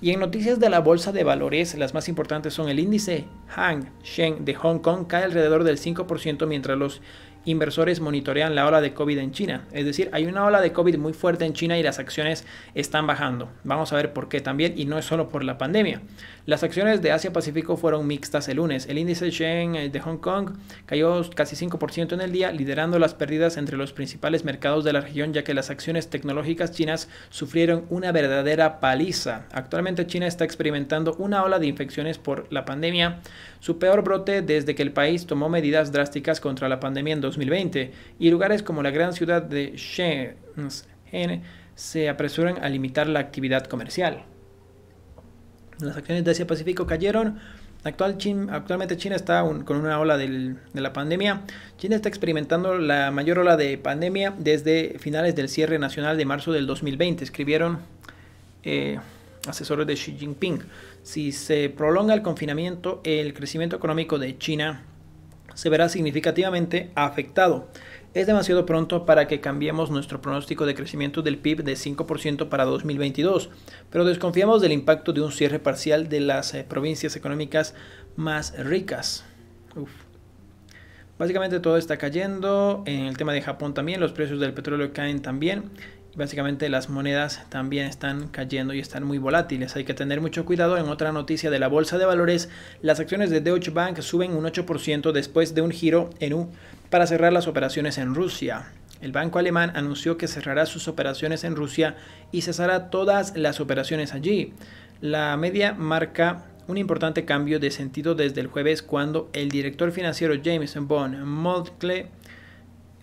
Y en noticias de la bolsa de valores, las más importantes son el índice Hang Seng de Hong Kong cae alrededor del 5% mientras los inversores monitorean la ola de COVID en China. Es decir, hay una ola de COVID muy fuerte en China y las acciones están bajando. Vamos a ver por qué también, y no es solo por la pandemia. Las acciones de Asia Pacífico fueron mixtas el lunes. El índice Seng de Hong Kong cayó casi 5% en el día, liderando las pérdidas entre los principales mercados de la región, ya que las acciones tecnológicas chinas sufrieron una verdadera paliza. Actualmente China está experimentando una ola de infecciones por la pandemia, su peor brote desde que el país tomó medidas drásticas contra la pandemia en 2020, y lugares como la gran ciudad de Shenzhen se apresuran a limitar la actividad comercial. Las acciones de Asia Pacífico cayeron. Actualmente China está con una ola de la pandemia. China está experimentando la mayor ola de pandemia desde finales del cierre nacional de marzo del 2020, escribieron asesores de Xi Jinping. Si se prolonga el confinamiento, el crecimiento económico de China se verá significativamente afectado. Es demasiado pronto para que cambiemos nuestro pronóstico de crecimiento del PIB de 5% para 2022, pero desconfiamos del impacto de un cierre parcial de las provincias económicas más ricas. Básicamente todo está cayendo. En el tema de Japón también, los precios del petróleo caen también. Básicamente las monedas también están cayendo y están muy volátiles. Hay que tener mucho cuidado. En otra noticia de la bolsa de valores, las acciones de Deutsche Bank suben un 8% después de un giro en U para cerrar las operaciones en Rusia. El banco alemán anunció que cerrará sus operaciones en Rusia y cesará todas las operaciones allí. La media marca un importante cambio de sentido desde el jueves, cuando el director financiero James von Moltke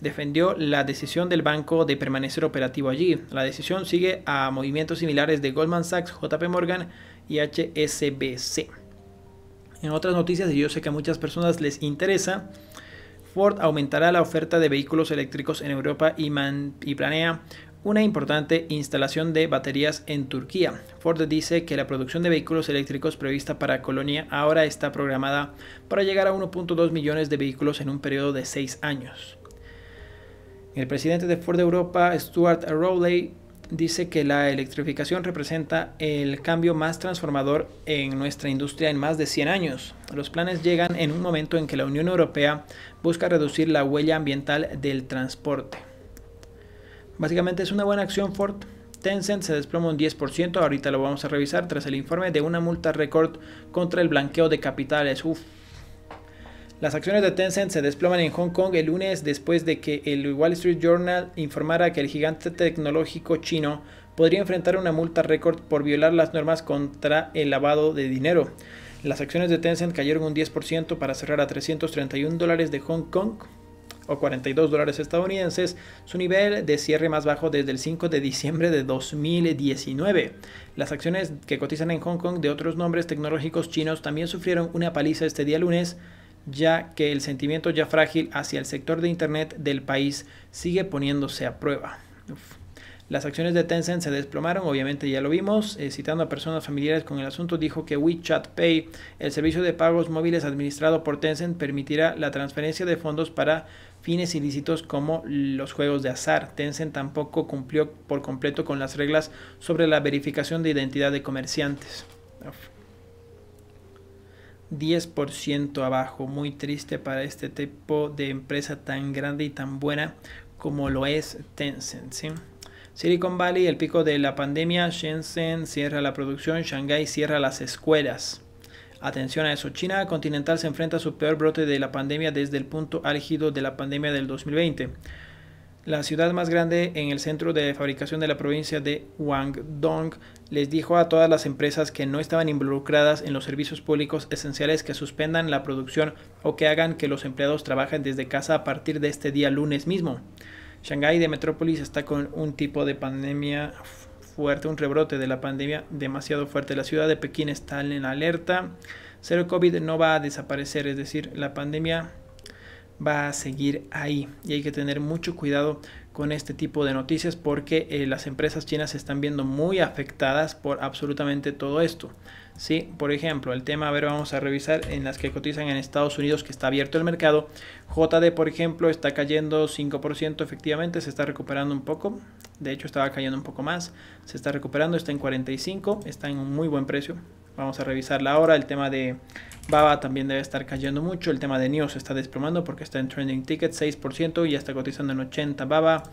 defendió la decisión del banco de permanecer operativo allí. La decisión sigue a movimientos similares de Goldman Sachs, JP Morgan y HSBC. En otras noticias, y yo sé que a muchas personas les interesa, Ford aumentará la oferta de vehículos eléctricos en Europa y planea una importante instalación de baterías en Turquía. Ford dice que la producción de vehículos eléctricos prevista para Colonia ahora está programada para llegar a 1.2 millones de vehículos en un periodo de 6 años. El presidente de Ford Europa, Stuart Rowley, dice que la electrificación representa el cambio más transformador en nuestra industria en más de 100 años. Los planes llegan en un momento en que la Unión Europea busca reducir la huella ambiental del transporte. Básicamente es una buena acción Ford. Tencent se desploma un 10%, ahorita lo vamos a revisar, tras el informe de una multa récord contra el blanqueo de capitales. Las acciones de Tencent se desploman en Hong Kong el lunes después de que el Wall Street Journal informara que el gigante tecnológico chino podría enfrentar una multa récord por violar las normas contra el lavado de dinero. Las acciones de Tencent cayeron un 10% para cerrar a $331 de Hong Kong o $42 estadounidenses, su nivel de cierre más bajo desde el 5 de diciembre de 2019. Las acciones que cotizan en Hong Kong de otros nombres tecnológicos chinos también sufrieron una paliza este día lunes, ya que el sentimiento ya frágil hacia el sector de Internet del país sigue poniéndose a prueba. Las acciones de Tencent se desplomaron, obviamente ya lo vimos. Citando a personas familiares con el asunto, dijo que WeChat Pay, el servicio de pagos móviles administrado por Tencent, permitirá la transferencia de fondos para fines ilícitos como los juegos de azar. Tencent tampoco cumplió por completo con las reglas sobre la verificación de identidad de comerciantes. 10% abajo, muy triste para este tipo de empresa tan grande y tan buena como lo es Tencent, ¿sí? Silicon Valley, el pico de la pandemia. Shenzhen cierra la producción, Shanghái cierra las escuelas. Atención a eso, China continental se enfrenta a su peor brote de la pandemia desde el punto álgido de la pandemia del 2020. La ciudad más grande en el centro de fabricación de la provincia de Guangdong les dijo a todas las empresas que no estaban involucradas en los servicios públicos esenciales que suspendan la producción o que hagan que los empleados trabajen desde casa a partir de este día lunes mismo. Shanghái de Metrópolis está con un tipo de pandemia fuerte, un rebrote de la pandemia demasiado fuerte. La ciudad de Pekín está en alerta. Cero COVID no va a desaparecer, es decir, la pandemia va a seguir ahí y hay que tener mucho cuidado con este tipo de noticias porque las empresas chinas se están viendo muy afectadas por absolutamente todo esto. Sí, por ejemplo, el tema, a ver, vamos a revisar en las que cotizan en Estados Unidos, que está abierto el mercado. JD, por ejemplo, está cayendo 5%, efectivamente, se está recuperando un poco. De hecho, estaba cayendo un poco más. Se está recuperando, está en 45, está en un muy buen precio. Vamos a revisarla ahora. El tema de Baba también debe estar cayendo mucho. El tema de NIO se está desplomando porque está en Trending Ticket 6% y ya está cotizando en 80 Baba.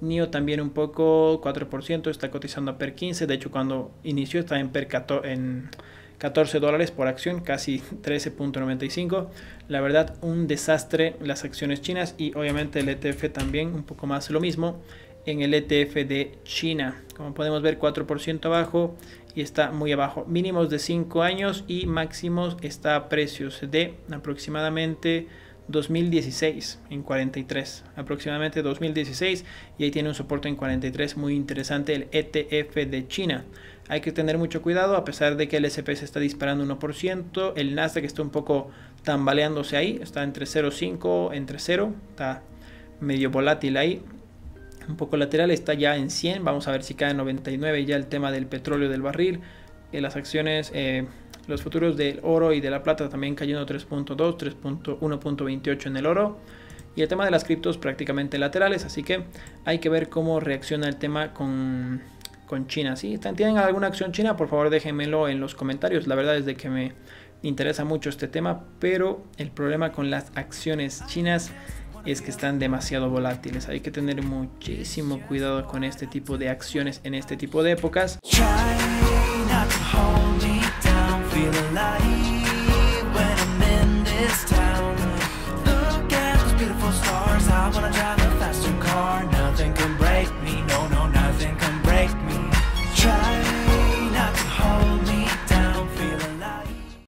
NIO también un poco, 4%, está cotizando a PER 15. De hecho, cuando inició estaba en PER en $14 por acción, casi 13.95. La verdad, un desastre las acciones chinas y obviamente el ETF también un poco más lo mismo. En el ETF de China, como podemos ver, 4% abajo y está muy abajo. Mínimos de 5 años y máximos está a precios de aproximadamente 2016 en 43, aproximadamente 2016, y ahí tiene un soporte en 43 muy interesante el ETF de China. Hay que tener mucho cuidado, a pesar de que el SP se está disparando 1%, el Nasdaq está un poco tambaleándose ahí, está entre 0.5, entre 0, está medio volátil ahí, un poco lateral, está ya en 100, vamos a ver si cae en 99 ya el tema del petróleo del barril, las acciones, los futuros del oro y de la plata también cayendo 3.2, 1.28 en el oro. Y el tema de las criptos prácticamente laterales, así que hay que ver cómo reacciona el tema con China. Si tienen alguna acción china, por favor déjenmelo en los comentarios. La verdad es de que me interesa mucho este tema, pero el problema con las acciones chinas es que están demasiado volátiles. Hay que tener muchísimo cuidado con este tipo de acciones en este tipo de épocas. Feel alive when I'm in this town.